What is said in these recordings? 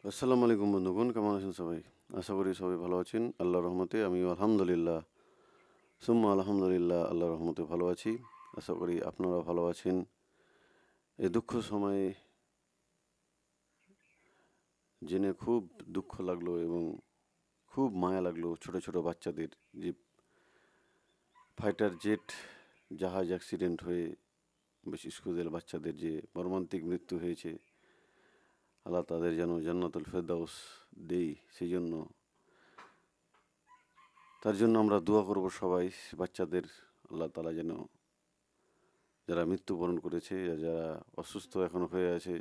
আসসালামু আলাইকুম বন্ধুগণ, কেমন আছেন সবাই? আশা করি সবাই ভালো আছেন। আল্লাহর রহমতে আমিও আলহামদুলিল্লাহ, সুম্মা আলহামদুলিল্লাহ আল্লাহর রহমতে ভালো আছি। আশা করি আপনারা ভালো আছেন। এই দুঃখ সময়ে জেনে খুব দুঃখ লাগলো এবং খুব মায়া লাগলো ছোট ছোট বাচ্চাদের, যে ফাইটার জেট জাহাজ অ্যাক্সিডেন্ট হয়ে স্কুলের বাচ্চাদের যে মর্মান্তিক মৃত্যু হয়েছে। আল্লাহ তাদের যেন জান্নাতুল ফেরদাউস দেই, সেই জন্য তার জন্য আমরা দোয়া করব সবাই। বাচ্চাদের আল্লাহ তাআলা যেন, যারা মৃত্যুবরণ করেছে, যারা অসুস্থ এখনো হয়ে আছে,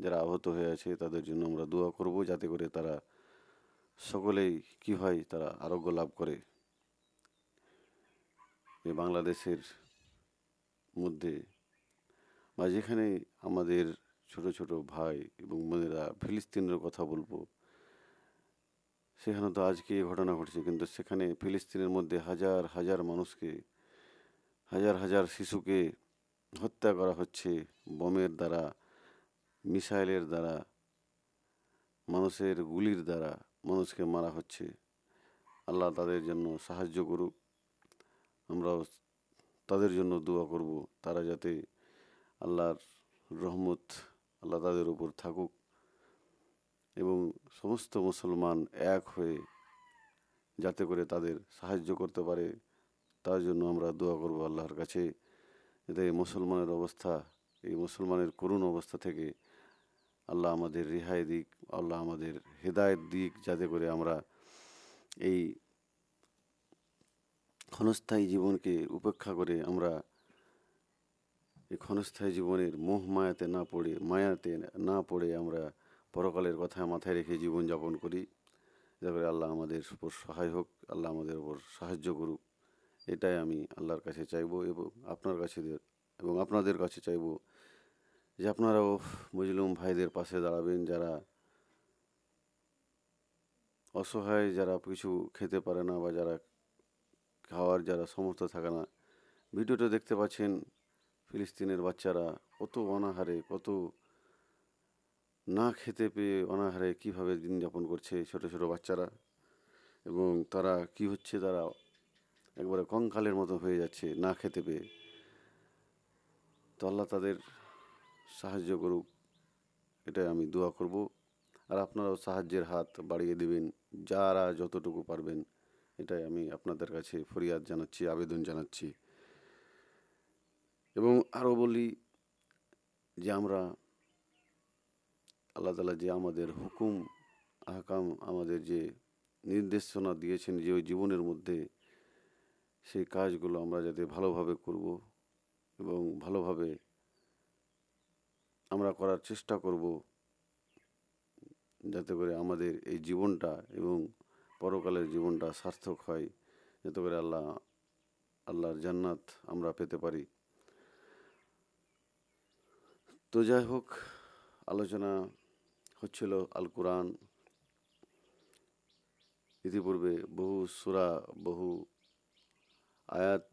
যারা আহত হয়ে আছে, তাদের জন্য আমরা দোয়া করব যাতে করে তারা সকলেই কি হয়, তারা আরোগ্য লাভ করে। এই বাংলাদেশের মধ্যে বা যেখানে আমাদের ছোট ছোট ভাই এবং বোনেরা, ফিলিস্তিনের কথা বলবো, সেখানে তো আজকে এই ঘটনা ঘটছে, কিন্তু সেখানে ফিলিস্তিনের মধ্যে হাজার হাজার মানুষকে, হাজার হাজার শিশুকে হত্যা করা হচ্ছে বোমের দ্বারা, মিসাইলের দ্বারা, মানুষের গুলির দ্বারা মানুষকে মারা হচ্ছে। আল্লাহ তাদের জন্য সাহায্য করুক। আমরাও তাদের জন্য দোয়া করব, তারা যাতে আল্লাহর রহমত আল্লাহ তাদের উপর থাকুক এবং সমস্ত মুসলমান এক হয়ে যাতে করে তাদের সাহায্য করতে পারে, তার জন্য আমরা দোয়া করব আল্লাহর কাছে, যাতে এই মুসলমানের অবস্থা, এই মুসলমানের করুণ অবস্থা থেকে আল্লাহ আমাদের রেহাই দিক, আল্লাহ আমাদের হেদায়েত দিক, যাতে করে আমরা এই ক্ষণস্থায়ী জীবনকে উপেক্ষা করে আমরা এই ক্ষণস্থায়ী জীবনের মোহ মায়াতে না পড়ে আমরা পরকালের কথা মাথায় রেখে জীবনযাপন করি। যাতে করে আল্লাহ আমাদের উপর সহায় হোক, আল্লাহ আমাদের উপর সাহায্য করুক। এটাই আমি আল্লাহর কাছে চাইবো এবং আপনাদের কাছে চাইবো যে আপনারাও মুসলিম ভাইদের পাশে দাঁড়াবেন, যারা অসহায়, যারা কিছু খেতে পারে না বা যারা খাওয়ার যারা সমর্থ থাকে না। ভিডিওটা দেখতে পাচ্ছেন, ফিলিস্তিনের বাচ্চারা কত অনাহারে, কত না খেতে পেয়ে অনাহারে কীভাবে দিন যাপন করছে ছোট ছোট বাচ্চারা, এবং তারা কি হচ্ছে, তারা একবারে কঙ্কালের মতো হয়ে যাচ্ছে না খেতে পেয়ে। তো আল্লাহ তাদের সাহায্য করুক, এটাই আমি দোয়া করব। আর আপনারাও সাহায্যের হাত বাড়িয়ে দেবেন যারা যতটুকু পারবেন, এটাই আমি আপনাদের কাছে ফরিয়াদ জানাচ্ছি, আবেদন জানাচ্ছি। এবং আরও বলি যে আমরা আল্লাহ তাআলা যে আমাদের হুকুম আহকাম, আমাদের যে নির্দেশনা দিয়েছেন যে ওই জীবনের মধ্যে, সেই কাজগুলো আমরা যাতে ভালোভাবে করব এবং ভালোভাবে আমরা করার চেষ্টা করব, যাতে করে আমাদের এই জীবনটা এবং পরকালের জীবনটা সার্থক হয়, যাতে করে আল্লাহর জান্নাত আমরা পেতে পারি। তো যাই হোক, আলোচনা হচ্ছিল আল কোরআন। ইতিপূর্বে বহু সূরা, বহু আয়াত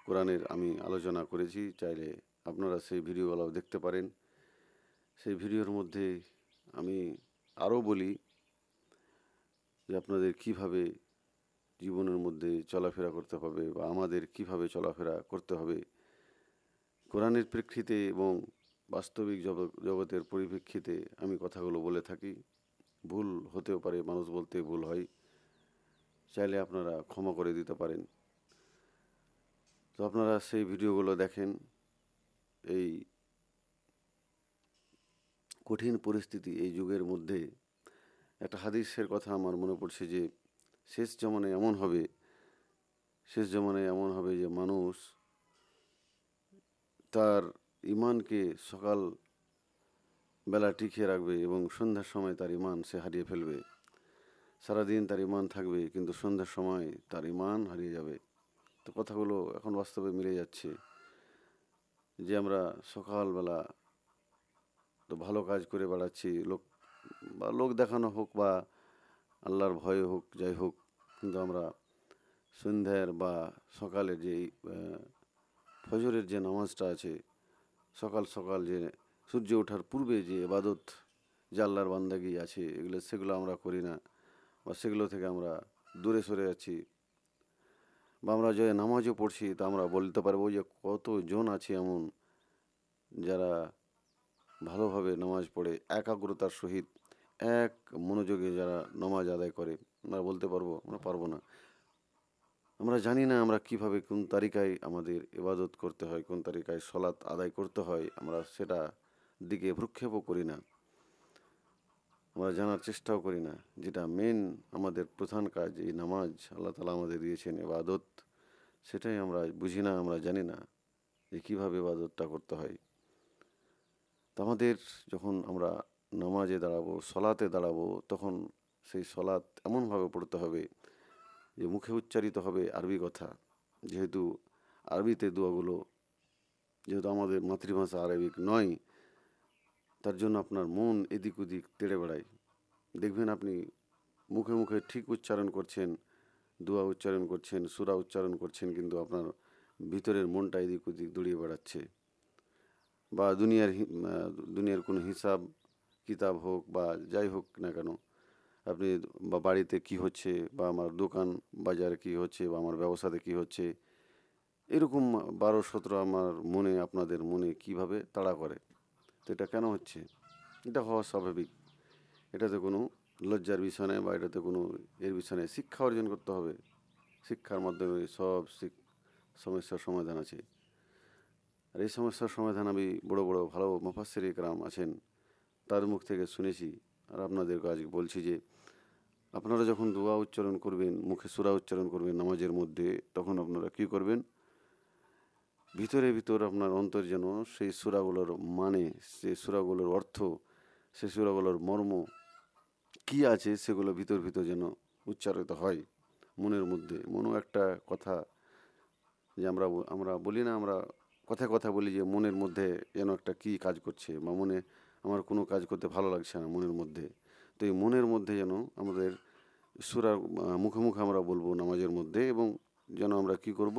কোরআনের আমি আলোচনা করেছি, চাইলে আপনারা সেই ভিডিওগুলোও দেখতে পারেন। সেই ভিডিওর মধ্যে আমি আরও বলি যে আপনাদের কিভাবে জীবনের মধ্যে চলাফেরা করতে হবে বা আমাদের কিভাবে চলাফেরা করতে হবে কোরআনের প্রেক্ষিতে এবং বাস্তবিক জগতের পরিপ্রেক্ষিতে আমি কথাগুলো বলে থাকি। ভুল হতেও পারে, মানুষ বলতে ভুল হয়, চাইলে আপনারা ক্ষমা করে দিতে পারেন। তো আপনারা সেই ভিডিওগুলো দেখেন। এই কঠিন পরিস্থিতি, এই যুগের মধ্যে একটা হাদিসের কথা আমার মনে পড়ছে যে শেষ জমানায় এমন হবে যে মানুষ তার ইমানকে সকাল বেলা টিকিয়ে রাখবে এবং সন্ধ্যার সময় তার ইমান সে হারিয়ে ফেলবে। সারাদিন তার ইমান থাকবে, কিন্তু সন্ধ্যার সময় তার ইমান হারিয়ে যাবে। তো কথাগুলো এখন বাস্তবে মিলে যাচ্ছে যে আমরা সকালবেলা তো ভালো কাজ করে বেড়াচ্ছি, লোক দেখানো হোক বা আল্লাহর ভয়ে হোক, যাই হোক, কিন্তু আমরা সন্ধ্যার বা সকালের যে ফজরের যে নামাজটা আছে, সকাল সকাল যে সূর্য ওঠার পূর্বে যে ইবাদত, যে আল্লাহর বান্দাগি আছে সেগুলো আমরা করি না, বা সেগুলো থেকে আমরা দূরে সরে যাচ্ছি। বা আমরা যে নামাজও পড়ছি তা আমরা বলতে পারবো যে কতজন আছে এমন যারা ভালোভাবে নামাজ পড়ে একাগ্রতার সহিত এক মনোযোগে যারা নামাজ আদায় করে। আমরা বলতে পারবো? আমরা পারবো না। আমরা জানি না আমরা কিভাবে কোন তারিকায় আমাদের ইবাদত করতে হয়, কোন তারিকায় সলাৎ আদায় করতে হয়, আমরা সেটা দিকে ভ্রুক্ষেপও করি না, আমরা জানার চেষ্টাও করি না। যেটা মেন আমাদের প্রধান কাজ, এই নামাজ আল্লাহ তালা আমাদের দিয়েছেন ইবাদত, সেটাই আমরা বুঝি না, আমরা জানি না যে কীভাবে ইবাদতটা করতে হয়। তো আমাদের যখন আমরা নামাজে দাঁড়াবো, সলাতে দাঁড়াবো, তখন সেই সলাৎ এমনভাবে পড়তে হবে যে মুখে উচ্চারিত হবে আরবি কথা। যেহেতু আরবিতে দোয়াগুলো, যেহেতু আমাদের মাতৃভাষা আরবিক নয়, তার জন্য আপনার মন এদিক ওদিক তেড়ে বেড়ায়। দেখবেন আপনি মুখে মুখে ঠিক উচ্চারণ করছেন, দোয়া উচ্চারণ করছেন, সূরা উচ্চারণ করছেন, কিন্তু আপনার ভিতরের মনটা এদিক ওদিক দৌড়িয়ে বেড়াচ্ছে। বা দুনিয়ার কোনো হিসাব কিতাব হোক বা যাই হোক না কেন, আপনি বা বাড়িতে কি হচ্ছে, বা আমার দোকান বাজারে কি হচ্ছে, বা আমার ব্যবসাতে কি হচ্ছে, এরকম 12-17 আমার মনে, আপনাদের মনে কিভাবে তাড়া করে। তো এটা কেন হচ্ছে? এটা হওয়া স্বাভাবিক। এটাতে কোনো লজ্জার বিষয় নেই, বা এটাতে কোনো এর বিষয় নেই। শিক্ষা অর্জন করতে হবে, শিক্ষার মাধ্যমে সব সমস্যার সমাধান আছে। আর এই সমস্যার সমাধান আমি বড় বড় ভালো মুফাসসির ইকরাম আছেন তার মুখ থেকে শুনেছি, আর আপনাদেরকে আজ বলছি যে আপনারা যখন দোয়া উচ্চারণ করবেন, মুখে সূরা উচ্চারণ করবেন নামাজের মধ্যে, তখন আপনারা কী করবেন? ভিতর আপনার অন্তর যেন সেই সূরাগুলোর মানে, সেই সূরাগুলোর অর্থ, সেই সূরাগুলোর মর্ম কী আছে সেগুলো ভিতর যেন উচ্চারিত হয় মনের মধ্যে। মনও একটা কথা, যে আমরা বলি না, আমরা কথা বলি যে মনের মধ্যে যেন একটা কী কাজ করছে, বা মনে আমার কোনো কাজ করতে ভালো লাগছে না মনের মধ্যে। তো এই মনের মধ্যে যেন আমাদের সূরার মুখে মুখে আমরা বলবো নামাজের মধ্যে, এবং যেন আমরা কি করব,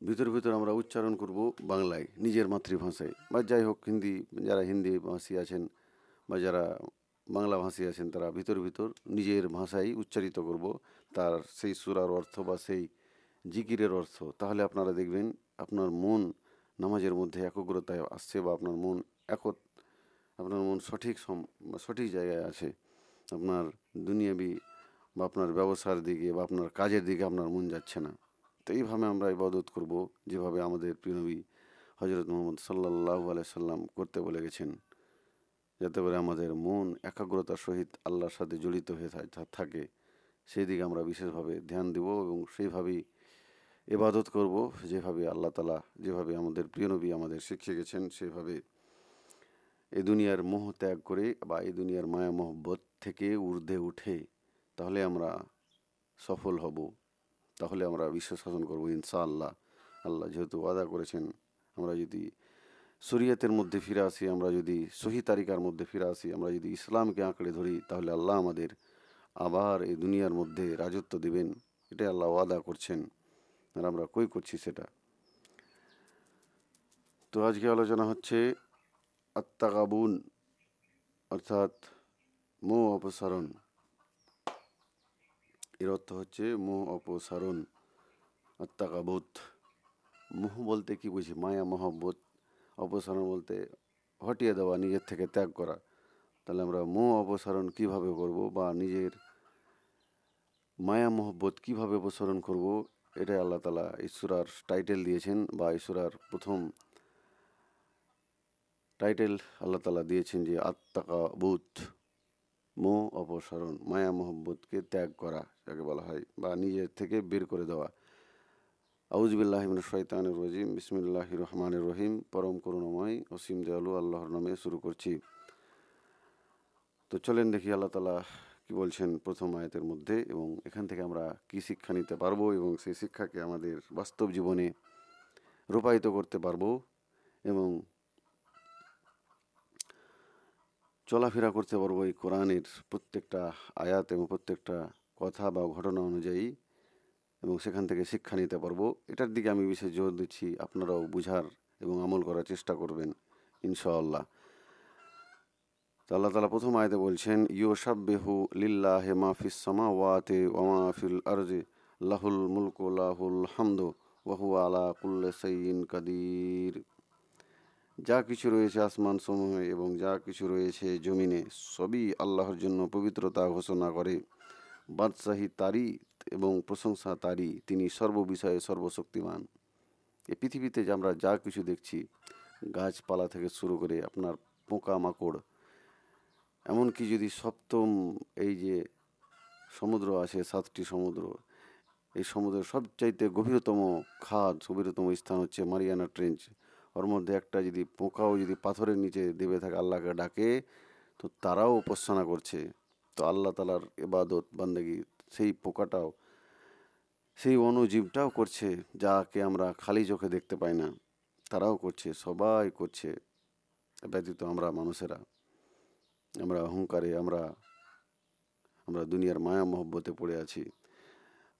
ভিতর আমরা উচ্চারণ করব বাংলায়, নিজের মাতৃভাষায়, বা যাই হোক হিন্দি, যারা হিন্দি ভাষী আছেন বা যারা বাংলা ভাষী আছেন, তারা ভিতর নিজের ভাষায় উচ্চারিত করব তার সেই সূরার অর্থ বা সেই জিকিরের অর্থ। তাহলে আপনারা দেখবেন আপনার মন নামাজের মধ্যে একাগ্রতায় আসছে, বা আপনার মন সঠিক জায়গায় আছে। আপনার দুনিয়াবি বা আপনার ব্যবসার দিকে বা আপনার কাজের দিকে আপনার মন যাচ্ছে না। তো এইভাবে আমরা ইবাদত করব যেভাবে আমাদের প্রিয় নবী হজরত মুহাম্মদ সাল্লাল্লাহু আলাইহি সাল্লাম করতে বলে গেছেন, যাতে করে আমাদের মন একাগ্রতার সহিত আল্লাহর সাথে জড়িত হয়ে থাকে। সেই দিকে আমরা বিশেষভাবে ধ্যান দেব, এবং সেইভাবেই ইবাদত করব যেভাবে আল্লাহ তাআলা, যেভাবে আমাদের প্রিয় নবী আমাদের শিখিয়ে গেছেন, সেভাবে এই দুনিয়ার মোহ ত্যাগ করে বা এই দুনিয়ার মায়া মহব্বত থেকে ঊর্ধ্বে উঠে, তাহলে আমরা সফল হব, তাহলে আমরা বিশ্ব শাসন করবো ইনশাআল্লাহ। আল্লাহ যেহেতু ওয়াদা করেছেন, আমরা যদি শরীয়তের মধ্যে ফিরে আসি, আমরা যদি সহি তারিকার মধ্যে ফিরে আসি, আমরা যদি ইসলামকে আঁকড়ে ধরি, তাহলে আল্লাহ আমাদের আবার এই দুনিয়ার মধ্যে রাজত্ব দিবেন। এটাই আল্লাহ ওয়াদা করছেন, আর আমরা কই করছি সেটা। তো আজকে আলোচনা হচ্ছে আত্তাগাবুন, অর্থাৎ মোহ অপসারণ। এর অর্থ হচ্ছে মোহ অপসারণ, আত্তাগাবুত। মোহ বলতে কি বুঝি? মায়া মহব্বত। অপসারণ বলতে হটিয়ে দেওয়া, নিজের থেকে ত্যাগ করা। তাহলে আমরা মোহ অপসারণ কিভাবে করব, বা নিজের মায়া মহব্বত কিভাবে অপসারণ করব, এটাই আল্লাহ তাআলা এই সূরার টাইটেল দিয়েছেন, বা এই সূরার প্রথম টাইটেল আল্লাহ তাআলা দিয়েছেন যে আত্তাকাবুত, মোহ অপসারণ, মায়া মহব্বতকে ত্যাগ করা যাকে বলা হয়, বা নিজের থেকে বের করে দেওয়া। আউযুবিল্লাহি মিনাশ শাইতানির রাজিম, বিসমিল্লাহির রহমানির রহিম। পরম করুণাময় অসীম দয়ালু আল্লাহর নামে শুরু করছি। তো চলেন দেখি আল্লাহ তাআলা কি বলছেন প্রথম আয়াতের মধ্যে, এবং এখান থেকে আমরা কি শিক্ষা নিতে পারবো, এবং সেই শিক্ষাকে আমাদের বাস্তব জীবনে রূপায়িত করতে পারবো, এবং চলাফেরা করতে পারবো এই কোরআনের প্রত্যেকটা আয়াত এবং প্রত্যেকটা কথা বা ঘটনা অনুযায়ী, এবং সেখান থেকে শিক্ষা নিতে পারবো। এটার দিকে আমি বিশেষ জোর দিচ্ছি, আপনারাও বুঝার এবং আমল করার চেষ্টা করবেন ইনশাআল্লাহ। তো আল্লাহ তাআলা প্রথম আয়াতে বলছেন, ইউসাব্বিহু লিল্লাহি মা ফিস সামাওয়াতি ওয়া মা ফিল আরদি লাহুল মুলকু লাহুল হামদু ওয়া হুয়া আলা কুল্লি শাইইন কাদির। যা কিছু রয়েছে আসমান সমূহে এবং যা কিছু রয়েছে জমিনে, সবই আল্লাহর জন্য পবিত্রতা ঘোষণা করে। বাদশাহী তারই এবং প্রশংসা তারই, তিনি সর্ববিষয়ে সর্বশক্তিমান। এই পৃথিবীতে যে আমরা যা কিছু দেখছি, গাছপালা থেকে শুরু করে আপনার পোকামাকড়, এমনকি যদি সপ্তম এই যে সমুদ্র আছে, 7টি সমুদ্র, এই সমুদ্রের সবচাইতে গভীরতম খাদ, গভীরতম স্থান হচ্ছে মারিয়ানা ট্রেঞ্চ। ওর মধ্যে একটা যদি পোকাও যদি পাথরের নিচে দেবে থাকে আল্লাহকে ডাকে, তো তারাও উপাসনা করছে। তো আল্লাহ তালার ইবাদত বান্দেগি সেই পোকাটাও, সেই অণুজীবটাও করছে, যাকে আমরা খালি চোখে দেখতে পাই না, তারাও করছে, সবাই করছে। ব্যতীত আমরা মানুষেরা, আমরা অহংকারে, আমরা দুনিয়ার মায়া মহব্বতে পড়ে আছি।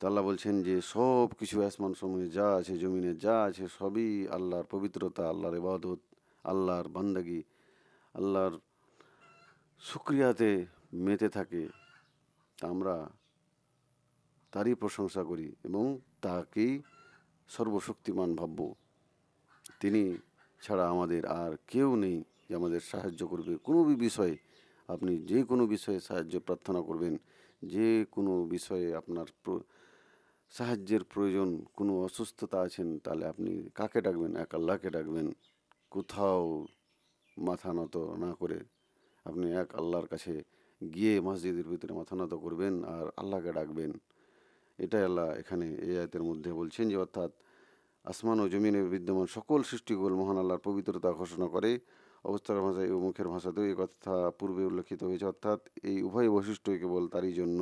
তো আল্লাহ বলছেন যে সব কিছু আসমান সমূহে যা আছে, জমিনে যা আছে, সবই আল্লাহর পবিত্রতা, আল্লাহর ইবাদত, আল্লাহর বান্দাগি, আল্লাহর শুকরিয়াতে মেতে থাকে। তা আমরা তারই প্রশংসা করি এবং তাকেই সর্বশক্তিমান ভাবব। তিনি ছাড়া আমাদের আর কেউ নেই যে আমাদের সাহায্য করবে কোনো বিষয়ে। আপনি যে কোনো বিষয়ে সাহায্য প্রার্থনা করবেন, যে কোনো বিষয়ে আপনার সাহায্যের প্রয়োজন, কোনো অসুস্থতা আছেন, তাহলে আপনি কাকে ডাকবেন? এক আল্লাহকে ডাকবেন। কোথাও মাথা নত না করে আপনি এক আল্লাহর কাছে গিয়ে মসজিদের ভিতরে মাথা নত করবেন আর আল্লাহকে ডাকবেন। এটাই আল্লাহ এখানে এই আয়াতের মধ্যে বলছেন যে, অর্থাৎ আসমান ও জমিনে বিদ্যমান সকল সৃষ্টিগুলো মহান আল্লাহর পবিত্রতা ঘোষণা করে। অবস্থার ভাষায় ও মুখের ভাষাতেও এই কথা পূর্বে উল্লেখিত হয়েছে, অর্থাৎ এই উভয় বৈশিষ্ট্যই কেবল তারই জন্য।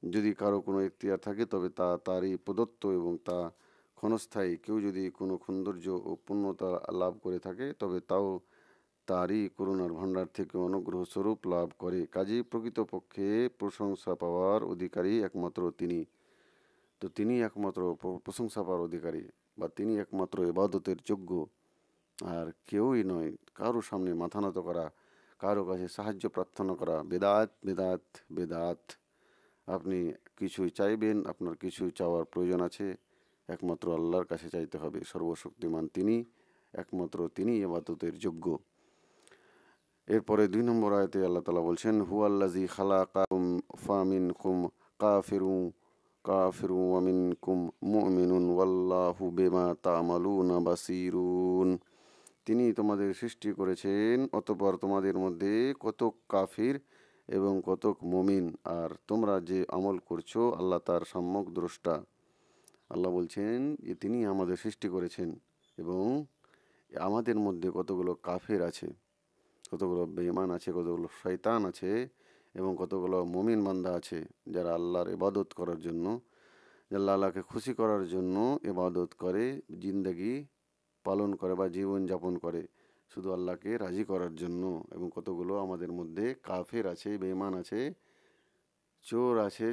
যদি কারো কোনো এখতিয়ার থাকে তবে তা তারই প্রদত্ত এবং তা ক্ষণস্থায়ী। কেউ যদি কোনো সৌন্দর্য ও পূর্ণতা লাভ করে থাকে তবে তাও তারই করুণার ভাণ্ডার থেকে অনুগ্রহ স্বরূপ লাভ করে। কাজেই প্রকৃতপক্ষে প্রশংসা পাওয়ার অধিকারী একমাত্র তিনি। তো তিনি একমাত্র প্রশংসা পাওয়ার অধিকারী, বা তিনি একমাত্র ইবাদতের যোগ্য, আর কেউই নয়। কারো সামনে মাথা নত করা, কারো কাছে সাহায্য প্রার্থনা করা বেদাত, বেদাত, বেদাত। আপনি কিছুই চাইবেন, আপনার কিছুই চাওয়ার প্রয়োজন আছে, একমাত্র আল্লাহর কাছে চাইতে হবে। সর্বশক্তিমান তিনি, একমাত্র তিনি ইবাদতের যোগ্য। এরপরে 2 নম্বর আয়াতে আল্লাহ তাআলা বলছেন, হুয়াল্লাযী খালাকাকুম ফামিনকুম কাফিরুন ওয়া মিনকুম মুমিনুন ওয়াল্লাহু বিমা তা'মালুনা বাসীরুন। তিনি তোমাদের সৃষ্টি করেছেন, অতঃপর তোমাদের মধ্যে কতক কাফির এবং কতক মুমিন, আর তোমরা যে আমল করছো আল্লাহ তার সম্যক দ্রষ্টা। আল্লাহ বলছেন যে তিনি আমাদের সৃষ্টি করেছেন এবং আমাদের মধ্যে কতগুলো কাফের আছে, কতগুলো বেঈমান আছে, কতগুলো শয়তান আছে এবং কতগুলো মুমিন বান্দা আছে, যারা আল্লাহর ইবাদত করার জন্য, আল্লাহকে খুশি করার জন্য ইবাদত করে, জিন্দেগি পালন করে বা জীবন যাপন করে শুধু আল্লাহকে রাজি করার জন্য। এবং কতগুলো আমাদের মধ্যে কাফের আছে, বেঈমান আছে, চোর আছে,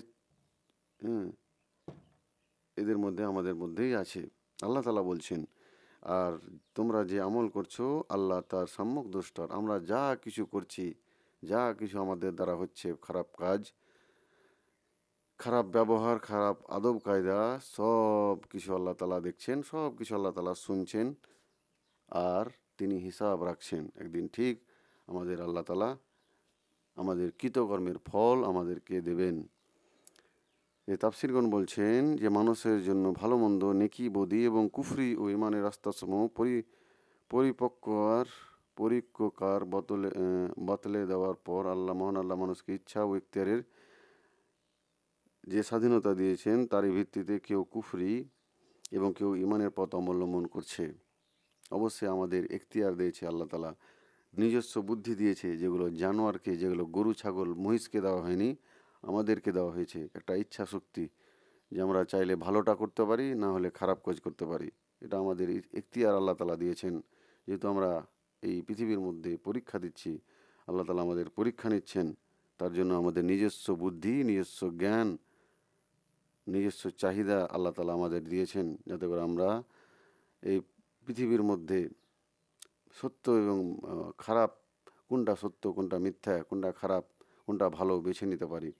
হ্যাঁ, এদের মধ্যে আমাদের মধ্যেই আছে। আল্লাহ তাআলা বলছেন, আর তোমরা যে আমল করছো আল্লাহ তার সম্যক দ্রষ্টার। আমরা যা কিছু করছি, যা কিছু আমাদের দ্বারা হচ্ছে, খারাপ কাজ, খারাপ ব্যবহার, খারাপ আদব কায়দা, সব কিছু আল্লাহ তাআলা দেখছেন, সব কিছু আল্লাহ তাআলা শুনছেন, আর তিনি হিসাব রাখছেন। একদিন ঠিক আমাদের আল্লাহ তাআলা আমাদের কৃতকর্মের ফল আমাদেরকে দেবেন। এই তাফসীরগণ বলছেন যে মানুষের জন্য ভালো মন্দ, নেকি বদি এবং কুফরি ও ইমানের রাস্তাসমূহ পরিপক্কার বতলে দেওয়ার পর মহান আল্লাহ মানুষকে ইচ্ছা ও ইখতিয়ারের যে স্বাধীনতা দিয়েছেন তারই ভিত্তিতে কেউ কুফরি এবং কেউ ইমানের পথ অবলম্বন করছে। অবশ্যই আমাদের এখতিয়ার দিয়েছে আল্লাহ তাআলা, নিজস্ব বুদ্ধি দিয়েছে, যেগুলো জানোয়ারকে, যেগুলো গরু ছাগল মহিষকে দেওয়া হয়নি, আমাদেরকে দেওয়া হয়েছে একটা ইচ্ছা শক্তি, যে আমরা চাইলে ভালোটা করতে পারি, না হলে খারাপ কাজ করতে পারি। এটা আমাদের এখতিয়ার আল্লাহ তাআলা দিয়েছেন। যেহেতু আমরা এই পৃথিবীর মধ্যে পরীক্ষা দিচ্ছি, আল্লাহ তাআলা আমাদের পরীক্ষা নিচ্ছেন, তার জন্য আমাদের নিজস্ব বুদ্ধি, নিজস্ব জ্ঞান, নিজস্ব চাহিদা আল্লাহ তাআলা আমাদের দিয়েছেন, যাতে করে আমরা এই পৃথিবীর মধ্যে সত্য এবং খারাপ, কোনটা সত্য কোনটা মিথ্যা, কোনটা খারাপ কোনটা ভালো বেছে নিতে পারি।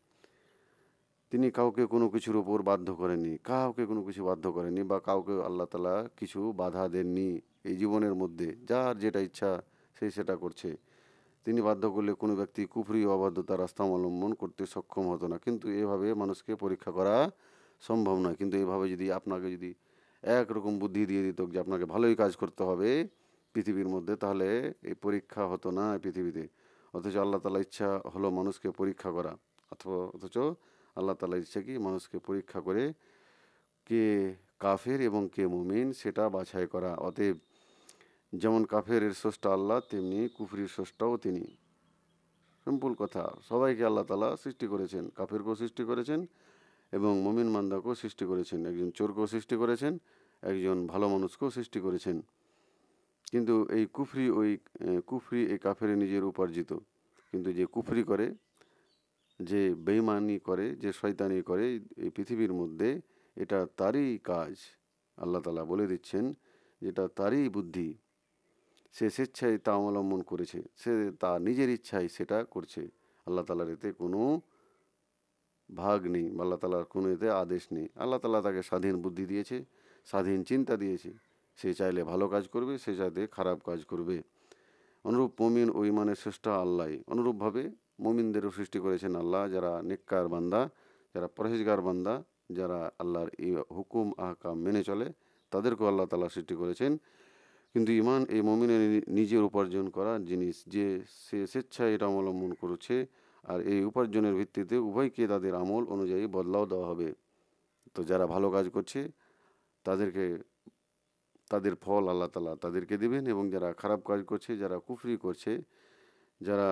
তিনি কাউকে কোনো কিছুর ওপর বাধ্য করেননি, কাউকে কোনো কিছু বাধ্য করেননি, বা কাউকে আল্লাহ তাআলা কিছু বাধা দেননি। এই জীবনের মধ্যে যার যেটা ইচ্ছা সে সেটা করছে। তিনি বাধ্য করলে কোনো ব্যক্তি কুফরি ও অবাধ্যতার রাস্তা অবলম্বন করতে সক্ষম হতো না। কিন্তু এভাবে মানুষকে পরীক্ষা করা সম্ভব নয়। কিন্তু এভাবে যদি আপনাকে যদি একরকম বুদ্ধি দিয়ে দিত যে আপনাকে ভালোই কাজ করতে হবে পৃথিবীর মধ্যে, তাহলে এই পরীক্ষা হতো না এই পৃথিবীতে। অথচ আল্লাহ তাআলা ইচ্ছা হলো মানুষকে পরীক্ষা করা, অথচ আল্লাহ তাআলার ইচ্ছা কি মানুষকে পরীক্ষা করে কে কাফের এবং কে মুমিন সেটা বাছাই করা। অতএব যেমন কাফেরের স্রষ্টা আল্লাহ, তেমনি কুফরির স্রষ্টাও তিনি। সিম্পল কথা, সবাইকে আল্লাহ তাআলা সৃষ্টি করেছেন, কাফেরকেও সৃষ্টি করেছেন এবং মুমিন বান্দাকেও সৃষ্টি করেছেন, একজন চোরকেও সৃষ্টি করেছেন, একজন ভালো মানুষকেও সৃষ্টি করেছেন। কিন্তু এই কুফরি এই কাফের নিজের উপার্জিত। কিন্তু যে কুফরি করে, যে বেঈমানি করে, যে শয়তানি করে এই পৃথিবীর মধ্যে, এটা তারই কাজ। আল্লাহ তাআলা বলে দিচ্ছেন যেটা তারই বুদ্ধি, সে স্বেচ্ছায় তা অবলম্বন করেছে, সে তার নিজের ইচ্ছায় সেটা করছে। আল্লাহ তাআলার এতে কোনো ভাগ নেই, আল্লাহ তাআলার কোনো এতে আদেশ নেই। আল্লাহ তাআলা তাকে স্বাধীন বুদ্ধি দিয়েছে, স্বাধীন চিন্তা দিয়েছে। সে চাইলে ভালো কাজ করবে, সে চাইলে খারাপ কাজ করবে। অনুরূপ মুমিন ও ইমানের স্রষ্টা আল্লাহ। অনুরূপভাবে মুমিনদেরও সৃষ্টি করেছেন আল্লাহ, যারা নেককার বান্দা, যারা পরহেজগার বান্দা, যারা আল্লাহর এই হুকুম আহকাম মেনে চলে, তাদেরকেও আল্লাহ তাআলা সৃষ্টি করেছেন। কিন্তু ইমান এই মুমিনের নিজের উপার্জন করা জিনিস, যে সে স্বেচ্ছায় এটা অবলম্বন করছে, আর এই উপার্জনের ভিত্তিতে উভয়কে তাদের আমল অনুযায়ী বদলাও দেওয়া হবে। তো যারা ভালো কাজ করছে তাদেরকে, তাদের ফল আল্লাহ তাআলা তাদেরকে দেবেন, এবং যারা খারাপ কাজ করছে, যারা কুফরি করছে, যারা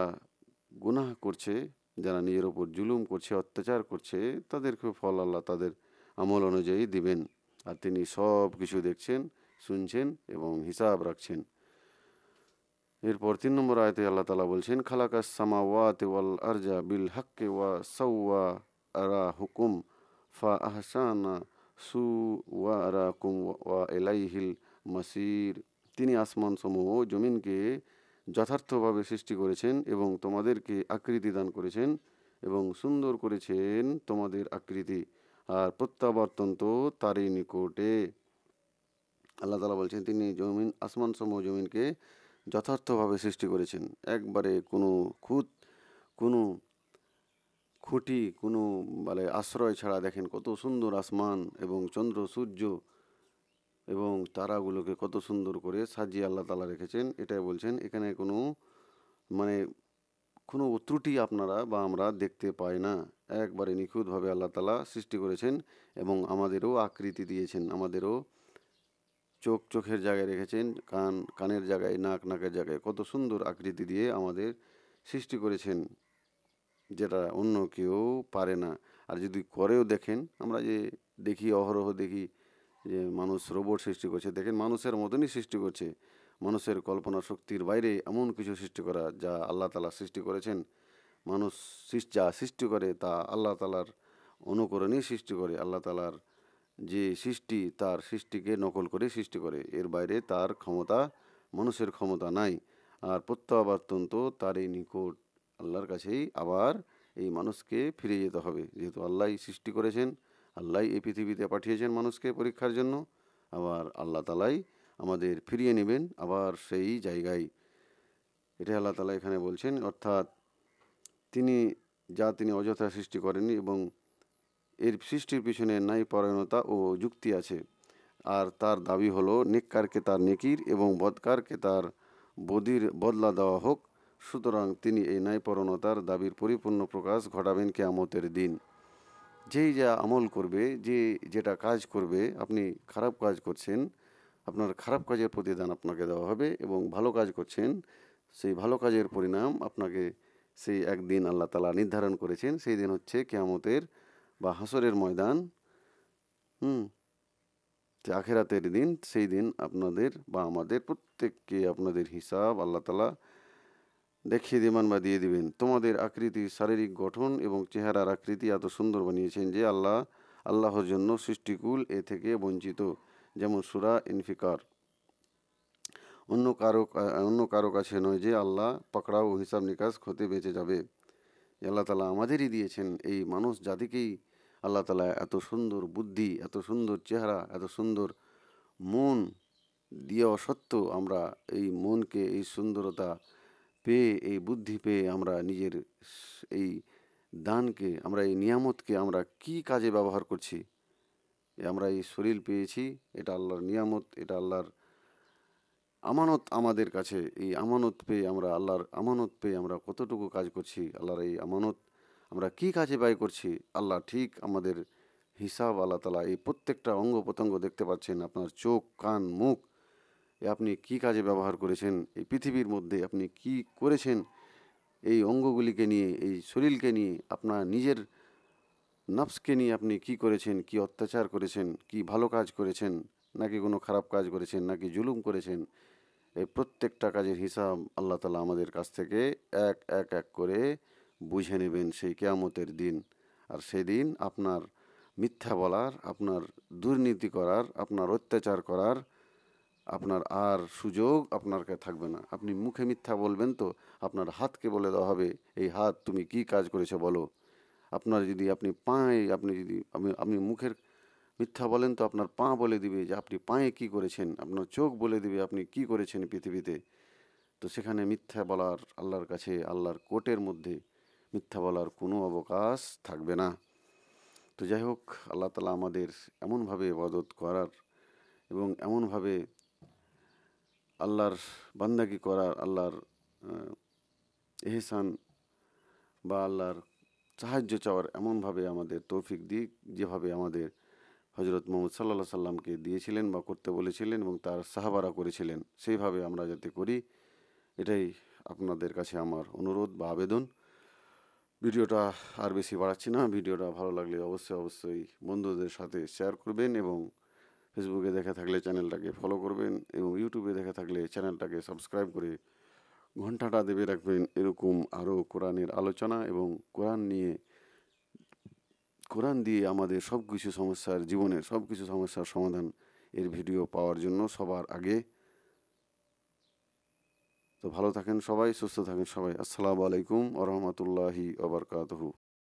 গুনাহ করছে, যারা নিজের ওপর জুলুম করছে, অত্যাচার করছে, তাদেরকে ফল আল্লাহ তাদের আমল অনুযায়ী দিবেন। আর তিনি সব কিছু দেখছেন, শুনছেন এবং হিসাব রাখছেন। এরপর 3 নম্বর আয়াতে আল্লাহ তাআলা বলছেন, খালাকাস সামাওয়াতি ওয়াল আরজা বিল হাক্কি ওয়া সাওয়ারাহুকুম ফা আহসানা সুওয়ারাকুম ওয়া ইলাইহিল মাসির। তিনি আসমান সমূহ ও জমিনকে যথার্থভাবে সৃষ্টি করেছেন এবং তোমাদেরকে আকৃতি দান করেছেন এবং সুন্দর করেছেন তোমাদের আকৃতি, আর প্রত্যাবর্তন তো তারই নিকটে। আল্লাহ তাআলা বলছেন তিনি আসমান সমূহ জমিনকে যথার্থভাবে সৃষ্টি করেছেন। একবারে কোনো খুঁটি, কোনো আশ্রয় ছাড়া। দেখেন কত সুন্দর আসমান এবং চন্দ্র সূর্য এবং তারাগুলোকে কত সুন্দর করে সাজিয়ে আল্লাহ তাআলা রেখেছেন। এটাই বলছেন এখানে মানে কোনো ত্রুটি আপনারা বা আমরা দেখতে পাই না। একবারে নিখুঁতভাবে আল্লাহ তাআলা সৃষ্টি করেছেন এবং আমাদেরও আকৃতি দিয়েছেন। আমাদেরও চোখের জায়গায় রেখেছেন, কানের জায়গায়, নাকের জায়গায় কত সুন্দর আকৃতি দিয়ে আমাদের সৃষ্টি করেছেন, যেটা অন্য কেউ পারে না। আর যদি করেও দেখেন, আমরা যে দেখি, অহরহ দেখি যে মানুষ রোবট সৃষ্টি করছে, দেখেন মানুষের মতনই সৃষ্টি করছে। মানুষের কল্পনা শক্তির বাইরে এমন কিছু সৃষ্টি করা যা আল্লাহ তাআলা সৃষ্টি করেছেন। মানুষ যা সৃষ্টি করে তা আল্লাহ তাআলার অনুকরণেই সৃষ্টি করে। আল্লাহ তাআলার যে সৃষ্টি, তার সৃষ্টিকে নকল করে সৃষ্টি করে, এর বাইরে তার ক্ষমতা, মানুষের ক্ষমতা নাই। আর প্রত্যাবর্তন তো তারই নিকট, আল্লাহর কাছেই আবার এই মানুষকে ফিরে যেতে হবে। যেহেতু আল্লাহই সৃষ্টি করেছেন, আল্লাহই এই পৃথিবীতে পাঠিয়েছেন মানুষকে পরীক্ষার জন্য, আবার আল্লাহ তাআলাই আমাদের ফিরিয়ে নেবেন আবার সেই জায়গায়। এটাই আল্লাহ তাআলা এখানে বলছেন। অর্থাৎ তিনি অযথা সৃষ্টি করেননি এবং এর সৃষ্টির পিছনে ন্যায়পরায়ণতা ও যুক্তি আছে। আর তার দাবি হলো নেককারকে তার নেকির এবং বদকারকে তার বদির বদলা দেওয়া হোক। সুতরাং তিনি এই ন্যায়পরায়ণতার দাবির পরিপূর্ণ প্রকাশ ঘটাবেন কিয়ামতের দিন। যেই যা আমল করবে, যেটা কাজ করবে, আপনি খারাপ কাজ করছেন, আপনার খারাপ কাজের প্রতিদান আপনাকে দেওয়া হবে, এবং ভালো কাজ করছেন, সেই ভালো কাজের পরিণাম আপনাকে সেই একদিন আল্লাহ তাআলা নির্ধারণ করেছেন। সেই দিন হচ্ছে কিয়ামতের বা হাসরের ময়দান। যে আখেরাতের দিন, সেই দিন আপনাদের বা আমাদের প্রত্যেককে আপনাদের হিসাব আল্লাহ তাআলা দেখিয়ে দিবেন বা দিয়ে দিবেন। তোমাদের আকৃতি, শারীরিক গঠন এবং চেহারার আকৃতি এত সুন্দর বানিয়েছেন যে আল্লাহর জন্য সৃষ্টিকুল এ থেকে বঞ্চিত। যেমন সূরা ইনফিকার। অন্য কারো কাছে নয় যে আল্লাহ পাকড়াও হিসাব নিকাশ হতে বেঁচে যাবে। আল্লাহ তালা আমাদেরই দিয়েছেন, এই মানুষ জাতিকেই আল্লাহ তালা এত সুন্দর বুদ্ধি, এত সুন্দর চেহারা, এত সুন্দর মন দেওয়া সত্ত্বেও আমরা এই মনকে, এই সুন্দরতা পেয়ে, এই বুদ্ধি পেয়ে আমরা নিজের এই দানকে, আমরা এই নিয়ামতকে আমরা কি কাজে ব্যবহার করছি? আমরা এই শরীর পেয়েছি, এটা আল্লাহর নিয়ামত, এটা আল্লাহর আমানত আমাদের কাছে। এই আমানত পেয়ে আমরা কতটুকু কাজ করছি? আল্লাহর এই আমানত আমরা কি কাজে ব্যয় করছি? আল্লাহ ঠিক আমাদের হিসাব আল্লাহ তালা এই প্রত্যেকটা অঙ্গ প্রত্যঙ্গ দেখতে পাচ্ছেন। আপনার চোখ, কান, মুখ, আপনি কি কাজে ব্যবহার করেছেন? এই পৃথিবীর মধ্যে আপনি কি করেছেন? এই অঙ্গগুলিকে নিয়ে, এই শরীরকে নিয়ে, আপনার নিজের নফসকে নিয়ে আপনি কি করেছেন? কি অত্যাচার করেছেন? কি ভালো কাজ করেছেন? নাকি কোনো খারাপ কাজ করেছেন? নাকি জুলুম করেছেন? এই প্রত্যেকটা কাজের হিসাব আল্লাহ তালা আমাদের কাছ থেকে এক এক এক করে বুঝে নেবেন সেই কিয়ামতের দিন। আর সেদিন আপনার মিথ্যা বলার, আপনার দুর্নীতি করার, আপনার অত্যাচার করার আপনার আর সুযোগ আপনার কাছে থাকবে না। আপনি মুখে মিথ্যা বলবেন তো আপনার হাতকে বলে দেওয়া হবে, এই হাত তুমি কি কাজ করেছো বলো। আপনার যদি আপনি পায়ে, আপনি যদি আপনি মুখের মিথ্যা বলেন তো আপনার পা বলে দিবে যে আপনি পায়ে কি করেছেন। আপনার চোখ বলে দিবে আপনি কি করেছেন পৃথিবীতে। তো সেখানে মিথ্যা বলার আল্লাহর কাছে, আল্লাহর কোর্টের মধ্যে মিথ্যা বলার কোনো অবকাশ থাকবে না। তো যাই হোক, আল্লাহ তালা আমাদের এমনভাবে ইবাদত করার এবং এমনভাবে আল্লাহর বান্দাগি করার, আল্লাহর এহসান বা আল্লাহর সাহায্য চাওয়ার এমনভাবে আমাদের তৌফিক দিক, যেভাবে আমাদের হজরত মোহাম্মদ সাল্লাল্লাহু আলাইহি সাল্লামকে দিয়েছিলেন বা করতে বলেছিলেন এবং তার সাহাবারা করেছিলেন, সেইভাবে আমরা যাতে করি, এটাই আপনাদের কাছে আমার অনুরোধ বা আবেদন। ভিডিওটা আর বেশি বাড়াচ্ছি না। ভিডিওটা ভালো লাগলে অবশ্যই বন্ধুদের সাথে শেয়ার করবেন এবং ফেসবুকে দেখে থাকলে চ্যানেলটাকে ফলো করবেন এবং ইউটিউবে দেখে থাকলে চ্যানেলটাকে সাবস্ক্রাইব করে ঘন্টাটা দেবে রাখবেন। এরকম আরও কোরআনের আলোচনা এবং কোরআন দিয়ে আমাদের জীবনের সব কিছু সমস্যার সমাধান এর ভিডিও পাওয়ার জন্য সবার আগে। তো ভালো থাকেন সবাই, সুস্থ থাকেন সবাই। আসসালামু আলাইকুম ওয়া রাহমাতুল্লাহি ওয়া বারাকাতুহু।